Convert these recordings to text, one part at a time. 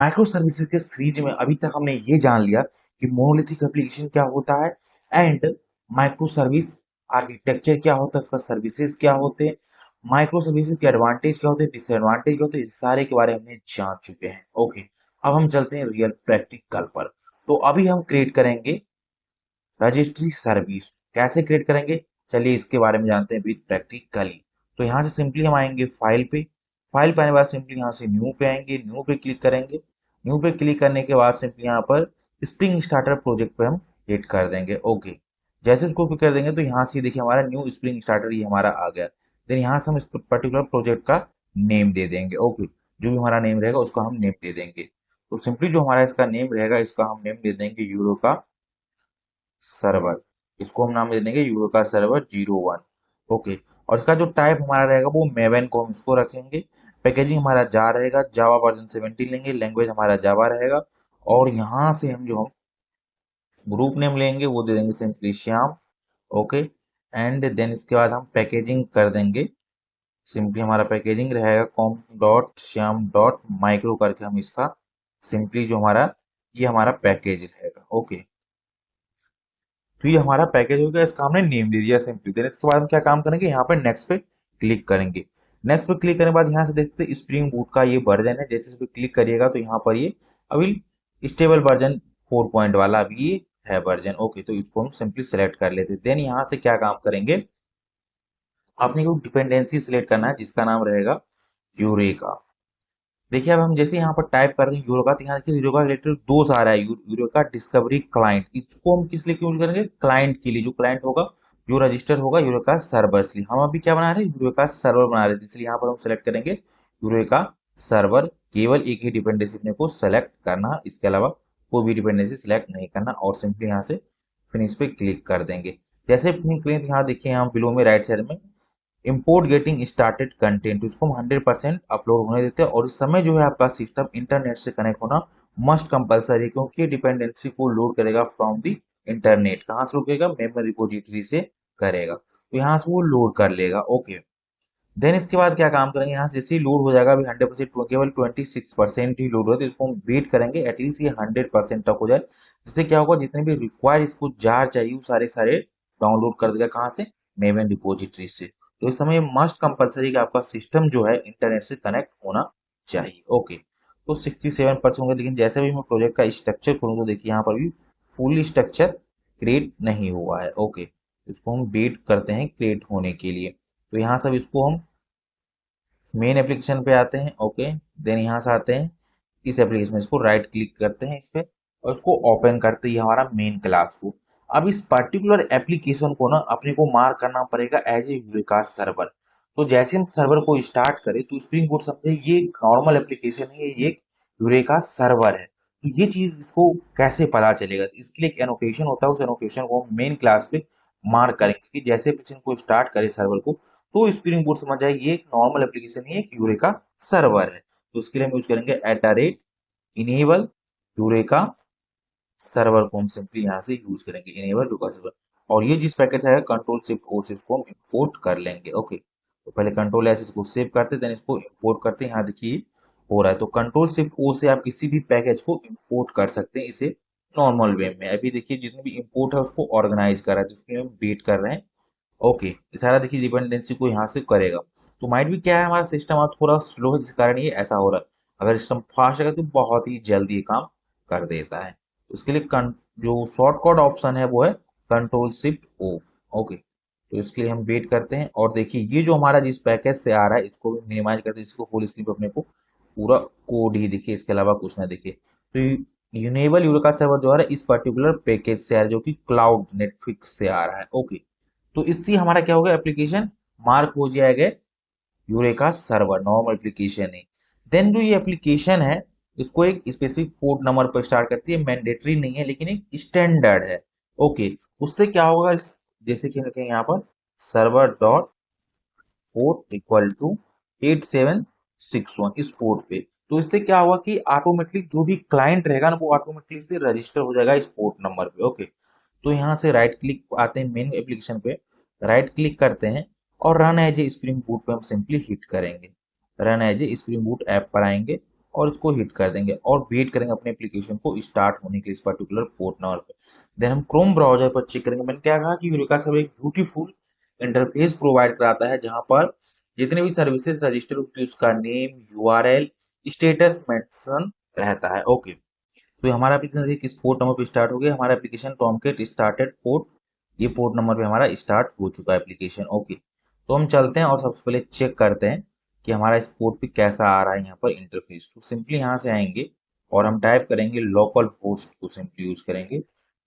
Micro services के series में अभी तक हमने ये जान लिया कि मोनोलिथिक एप्लीकेशन क्या होता है एंड माइक्रो सर्विस आर्किटेक्चर क्या होता है, उसका सर्विसेज क्या होते हैं, माइक्रो सर्विसेज के एडवांटेज क्या होते हैं, डिसएडवांटेज क्या होते हैं, इस सारे के बारे में हमने जान चुके हैं। ओके, अब हम चलते हैं रियल प्रैक्टिकल पर। तो अभी हम क्रिएट करेंगे रजिस्ट्री सर्विस। कैसे क्रिएट करेंगे, चलिए इसके बारे में जानते हैं विद प्रैक्टिकली। तो यहाँ से सिंपली हम आएंगे फाइल पे, फाइल पे आने के बाद सिंपली यहाँ से न्यू पे आएंगे, न्यू पे क्लिक करेंगे। न्यू पे क्लिक करने के बाद सिंपली यहाँ पर स्प्रिंग स्टार्टर प्रोजेक्ट पे हम हिट कर देंगे। ओके, जैसे उसको क्लिक कर देंगे तो यहाँ से देखिए हमारा न्यू स्प्रिंग स्टार्टर ये हमारा आ गया। देन यहाँ से हम इस पर्टिकुलर प्रोजेक्ट का नेम दे देंगे। ओके, जो भी हमारा नेम रहेगा उसका हम नेम दे देंगे। तो सिंपली जो हमारा इसका नेम रहेगा इसका हम नेम दे देंगे यूरो का सर्वर। इसको हम नाम दे देंगे यूरो का सर्वर 01। ओके, और इसका जो टाइप हमारा रहेगा वो मेवन को हम इसको रखेंगे। पैकेजिंग हमारा जा रहेगा जावा वर्जन 17 लेंगे, लैंग्वेज हमारा जावा रहेगा। और यहाँ से हम जो हम ग्रुप नेम लेंगे वो दे देंगे simply Shyam. Okay, and then इसके बाद हम पैकेजिंग कर देंगे। सिंपली हमारा पैकेजिंग रहेगा com dot Shyam dot micro करके हम इसका सिंपली जो हमारा ये हमारा पैकेज रहेगा। ओके, तो ये हमारा पैकेज हो गया, इसका हमने नेम दे दिया सिंपली। देन इसके बाद हम क्या काम करेंगे, यहाँ पे नेक्स्ट पे क्लिक करेंगे। नेक्स्ट पे क्लिक करने के बाद यहाँ से देखते हैं स्प्रिंग बूट का ये वर्जन है। जैसे इस पे क्लिक करिएगा तो यहाँ पर ये अभी स्टेबल वर्जन 4 पॉइंट वाला अभी ये है वर्जन। ओके, तो इसको हम सिंपली सेलेक्ट कर लेते हैं। देन यहाँ से क्या काम करेंगे, आपने को डिपेंडेंसी सिलेक्ट करना है जिसका नाम रहेगा यूरेका। देखिए अब हम जैसे यहाँ पर टाइप कर रहे हैं यूरो का, तो यहाँ देखिए यूरो का रिलेटेड दो आ रहा है, यूरो का डिस्कवरी क्लाइंट। इसको हम किस लिए यूज करेंगे, क्लाइंट के लिए। जो क्लाइंट होगा जो रजिस्टर होगा यूरो का सर्वर, इसलिए हम अभी क्या बना रहे हैं, यूरो का सर्वर बना रहे थे, इसलिए यहाँ पर हम सेलेक्ट करेंगे यूरो का सर्वर। केवल एक ही डिपेंडेंसी अपने को सेलेक्ट करना, इसके अलावा कोई भी डिपेंडेंसी सिलेक्ट नहीं करना। और सिंपली यहाँ से फिनिश पे क्लिक कर देंगे। जैसे फिनिश यहाँ देखिए यहाँ बिलो में राइट साइड में इंपोर्ट गेटिंग स्टार्टेड कंटेंट, उसको हम 100% अपलोड होने देते हैं। और इस समय जो है आपका सिस्टम इंटरनेट से कनेक्ट होना मस्ट कंपलसरी है, क्योंकि डिपेंडेंसी को लोड करेगा फ्रॉम दी इंटरनेट। कहाँ से लोड करेगा, मेमोरी रिपोजिटरी से करेगा, तो यहाँ से वो लोड कर लेगा। ओके, देन इसके बाद क्या काम करेंगे, यहाँ से जैसे ही लोड हो जाएगा, अभी 100% केवल 26% ही लोड हो रहा है, तो इसको हम वेट करेंगे एटलीस्ट ये 100% तक हो जाए। जिससे क्या होगा, जितने भी रिक्वायर्ड इसको जार चाहिए वो सारे सारे डाउनलोड कर देगा। कहाँ से, मेवन रिपोजिटरी से। तो इस समय मस्ट कंपलसरी कि आपका सिस्टम जो है इंटरनेट से कनेक्ट होना चाहिए। ओके, तो 67% होंगे, लेकिन जैसे भी मैं प्रोजेक्ट का स्ट्रक्चर खोलूँ तो देखिए यहाँ पर भी फुल स्ट्रक्चर क्रिएट नहीं हुआ है। ओके, इसको हम वेट करते हैं क्रिएट होने के लिए। तो यहाँ सब इसको हम मेन एप्लीकेशन पे आते हैं। ओके, देन यहाँ से आते हैं इस एप्लीकेशन में, इसको राइट क्लिक करते हैं इस पे और इसको ओपन करते हैं हमारा मेन क्लास को। अब इस पर्टिकुलर एप्लीकेशन को ना अपने को मार्क करना पड़ेगा एज ए यूरेका सर्वर। तो जैसे हम सर्वर को स्टार्ट करें तो स्प्रिंग बोट समझे ये नॉर्मल एप्लीकेशन है, ये एक यूरेका सर्वर है। तो ये चीज इसको कैसे पता चलेगा, तो इसके लिए एक एनोटेशन होता है, उस एनोटेशन को हम मेन क्लास पे मार्क करेंगे कि जैसे एप्लीकेशन को स्टार्ट करे सर्वर को तो स्प्रिंग बोट समझ जाए ये एक नॉर्मल एप्लीकेशन है, एक यूरेका सर्वर है। तो उसके लिए हम यूज करेंगे @enable यूरेका सर्वर को हम सिंपली यहाँ से यूज करेंगे इनेबल यूरेका सर्वर। और ये जिस पैकेट है कंट्रोल शिफ्ट ओ से इसको हम इंपोर्ट कर लेंगे। ओके, तो पहले कंट्रोल एस इसको सेव करते देन इसको इंपोर्ट करते हैं। यहाँ देखिए हो रहा है, तो कंट्रोल शिफ्ट ओ से आप किसी भी पैकेज को इंपोर्ट कर सकते हैं इसे नॉर्मल वे में। अभी देखिए जितने भी इंपोर्ट है उसको ऑर्गेनाइज कर रहा है, तो उसके लिए हम वेट कर रहे हैं। ओके, सारा देखिए डिपेंडेंसी को यहाँ से करेगा। तो माइट भी क्या है, हमारा सिस्टम अब थोड़ा स्लो है जिस कारण ये ऐसा हो रहा है। अगर सिस्टम फास्ट रहेगा तो बहुत ही जल्दी ये काम कर देता है। तो उसके लिए जो शॉर्टकट ऑप्शन है वो है कंट्रोल शिफ्ट ओ। ओके, तो इसके लिए हम वेट करते हैं। और देखिए ये जो हमारा जिस पैकेज से आ रहा है इसको भी मिनिमाइज करते हैं, इसको फुल स्क्रीन पे अपने को पूरा कोड ही दिखे, इसके अलावा कुछ ना दिखे। तो यूनेबल यूरेका सर्वर जो है इस पर्टिकुलर पैकेज से आ रहा है, जो कि क्लाउड नेटफ्लिक्स से आ रहा है। ओके, तो इससे हमारा क्या होगा, एप्लीकेशन मार्क हो जाएगा यूरेका सर्वर, नॉर्मल एप्लीकेशन है। देन जो ये एप्लीकेशन है इसको एक स्पेसिफिक पोर्ट नंबर पर स्टार्ट करती है, मैंडेटरी नहीं है लेकिन एक स्टैंडर्ड है। ओके, उससे क्या होगा, जैसे कि हम लिखेंगे यहाँ पर server dot port equal to 8761 इस पोर्ट पे। तो इससे क्या होगा कि ऑटोमेटिकली जो भी क्लाइंट रहेगा ना वो ऑटोमेटिकली से रजिस्टर हो जाएगा इस पोर्ट नंबर पे। ओके, तो यहाँ से राइट क्लिक आते हैं मेन एप्लीकेशन पे, राइट क्लिक करते हैं और run as a spring boot पे हम सिंपली हिट करेंगे। Run as a spring boot app पर आएंगे और इसको हिट कर देंगे और वेट करेंगे अपने एप्लीकेशन को स्टार्ट होने के लिए इस पर्टिकुलर पोर्ट नंबर पे। देन हम क्रोम ब्राउजर पर चेक करेंगे। मैंने क्या कहा कि यूरेका सर्वर एक ब्यूटीफुल इंटरफेस प्रोवाइड कराता है जहां पर जितने भी सर्विसेज रजिस्टर होती है उसका नेम, यूआरएल, स्टेटस मेंशन रहता है। ओके, तो हमारा एप्लीकेशन किस पोर्ट नंबर पे स्टार्ट हो गया, हमारा एप्लीकेशन टॉमकेट स्टार्टेड पोर्ट, ये पोर्ट नंबर पे हमारा स्टार्ट हो चुका है एप्लीकेशन। ओके, तो हम चलते हैं और सबसे पहले चेक करते हैं कि हमारा इस पोर्ट पे कैसा आ रहा है यहाँ पर इंटरफेस। तो सिंपली यहाँ से आएंगे और हम टाइप करेंगे लोकल होस्ट को सिंपली यूज करेंगे।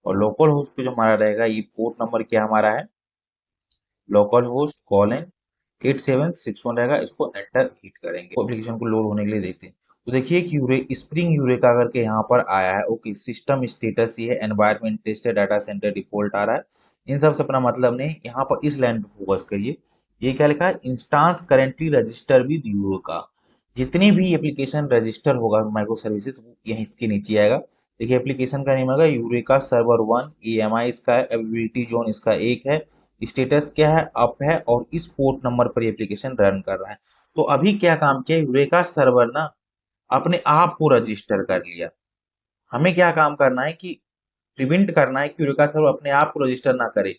और लोकल होस्ट पे जो हमारा रहेगा ये पोर्ट नंबर क्या हमारा है, लोकल होस्ट कॉलन 8761 रहेगा। इसको एंटर हिट करेंगे, एप्लीकेशन को लोड होने के लिए देखते हैं। तो देखिए कि स्प्रिंग यूरेका करके यहाँ पर आया है। ओके, सिस्टम स्टेटस ये है, environment tested, data center default आ रहा है। इन सब से अपना मतलब नहीं, यहाँ पर इस लाइन पे फोकस करिए। ये क्या लिखा है, instance currently register with eureka. जितनी भी एप्लीकेशन रजिस्टर होगा माइक्रो सर्विसेज यहीं इसके नीचे आएगा। देखिए एप्लीकेशन का नेम होगा यूरेका सर्वर 1, EMI इसका है, अवेलेबिलिटी जोन इसका 1 है, स्टेटस क्या है, अप है, और इस पोर्ट नंबर पर एप्लीकेशन रन कर रहा है। तो अभी क्या काम किया यूरेका सर्वर ना, अपने आप को रजिस्टर कर लिया। हमें क्या काम करना है कि प्रिवेंट करना है कि यूरेका सर्वर अपने आप को रजिस्टर ना करे,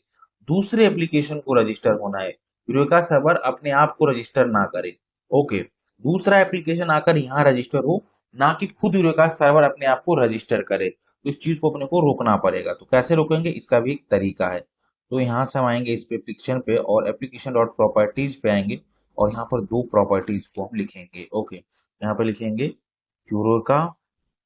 दूसरे एप्लीकेशन को रजिस्टर होना है। यूरेका सर्वर अपने आप को रजिस्टर ना करे। ओके, दूसरा एप्लीकेशन आकर यहाँ रजिस्टर हो, ना कि खुद यूरेका सर्वर अपने आप को रजिस्टर करे। तो इस चीज को अपने को रोकना पड़ेगा। तो कैसे रोकेंगे, इसका भी एक तरीका है। तो यहाँ से हम आएंगे इस पे एप्लीकेशन पे और एप्लीकेशन डॉट प्रॉपर्टीज पे आएंगे और यहाँ पर दो प्रॉपर्टीज को हम लिखेंगे। ओके, यहाँ पर लिखेंगे Eureka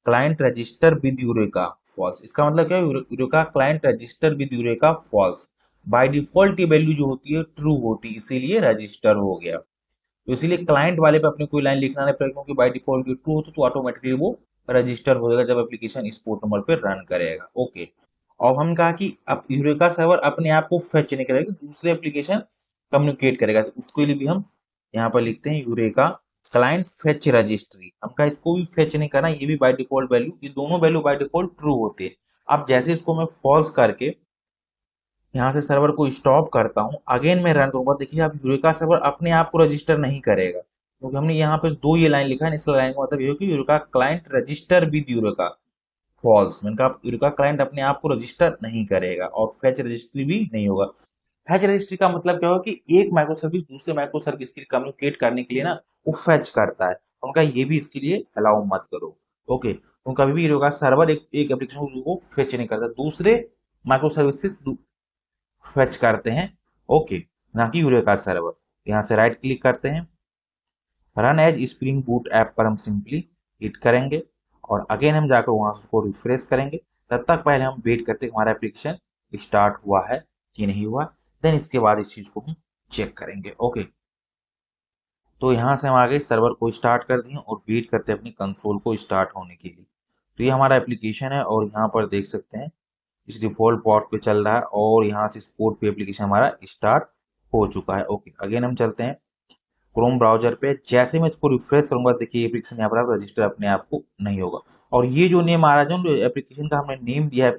client register with Eureka false. इसका मतलब क्या है, Eureka client register with Eureka false. By default ये वैल्यू जो होती है ट्रू होती है, इसीलिए रजिस्टर हो गया। तो इसीलिए क्लाइंट वाले पे अपने कोई लाइन लिखना नहीं पड़ेगा, क्योंकि बाय डिफॉल्ट ये ट्रू होता तो ऑटोमेटिकली वो रजिस्टर हो जाएगा जब एप्लीकेशन इस पोर्ट नंबर पे रन करेगा। ओके, और हम कहा कि अब यूरेका सर्वर अपने आप को फेच नहीं करेगा, दूसरे एप्लीकेशन कम्युनिकेट करेगा। तो उसके लिए भी हम यहाँ पर लिखते हैं यूरेका क्लाइंट फेच रजिस्ट्री। हमका इसको भी फेच नहीं करना, ये भी बाय डिफॉल्ट वैल्यू, ये दोनों वैल्यू बाय डिफॉल्ट ट्रू होते हैं। अब जैसे इसको मैं फॉल्स करके यहाँ से सर्वर को स्टॉप करता हूँ, अगेन मैं रन करूंगा, देखिए अब यूरेका सर्वर अपने आप को रजिस्टर नहीं करेगा, क्योंकि हमने यहाँ पे दो ये लाइन लिखा है। इस लाइन का मतलब ये हो कि Eureka client register with Eureka false. मैंने कहा यूरेका क्लाइंट अपने आप को रजिस्टर नहीं करेगा और फेच रजिस्ट्री भी नहीं होगा। फैच रजिस्ट्री का मतलब क्या होगा कि एक माइक्रो सर्विस दूसरे माइक्रो सर्विस के लिए कम्युनिकेट करने के लिए ना वो फैच करता है। उनका ये भी इसके लिए अलाउ मत करो। ओके, तो कभी भी होगा सर्वर एक एप्लीकेशन को फेच नहीं करता, दूसरे माइक्रो सर्विसेज फेच करते हैं। ओके, ना कि यूरेका सर्वर। यहाँ से राइट क्लिक करते हैं, run as spring boot app पर हम सिंपली हिट करेंगे और अगेन हम जाकर वहां से उसको रिफ्रेश करेंगे। तब तक पहले हम वेट करते हैं हमारा एप्लीकेशन स्टार्ट हुआ है कि नहीं हुआ, देन इसके बाद इस चीज को हम चेक करेंगे। ओके, तो यहाँ से हम आगे सर्वर को स्टार्ट कर दिए और वेट करते हैं अपनी कंसोल को स्टार्ट होने के लिए। तो ये हमारा एप्लीकेशन है और यहाँ पर देख सकते हैं इस डिफॉल्ट पोर्ट पे चल रहा है और यहाँ से इस पोर्ट पे एप्लीकेशन हमारा स्टार्ट हो चुका है। ओके, अगेन हम चलते हैं क्रोम ब्राउजर पे। जैसे मैं इसको रिफ्रेश करूंगा, देखिए एप्लीकेशन यहाँ पर रजिस्टर अपने आप को नहीं होगा। और ये जो नेम आ रहा है, जो एप्लीकेशन का हमने नेम दिया है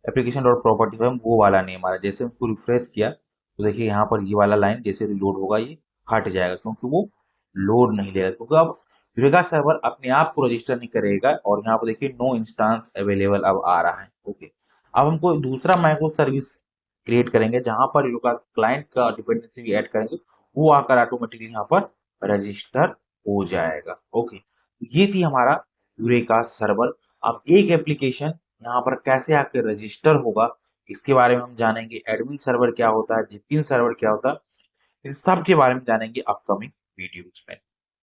एप्लीकेशन डॉट प्रॉपर्टी फाइल, वो वाला नेम आ रहा है। जैसे उसको रिफ्रेश किया तो देखिए यहाँ पर ये वाला लाइन जैसे रिलोड होगा ये हट जाएगा, क्योंकि वो लोड नहीं लेगा, क्योंकि अब यूरेका सर्वर अपने आप को रजिस्टर नहीं करेगा। और यहाँ पर देखिए नो इंस्टांस अवेलेबल अब आ रहा है। ओके, अब हमको दूसरा माइक्रो सर्विस क्रिएट करेंगे जहां पर यूरेका क्लाइंट का डिपेंडेंसी भी ऐड करेंगे, वो आकर ऑटोमेटिकली यहाँ पर रजिस्टर हो जाएगा। ओके, ये थी हमारा यूरेका सर्वर। अब एक एप्लीकेशन यहाँ पर कैसे आकर रजिस्टर होगा इसके बारे में हम जानेंगे। एडमिन सर्वर क्या होता है, जेपिन सर्वर क्या होता है, इन सब के बारे में जानेंगे अपकमिंग वीडियोज में।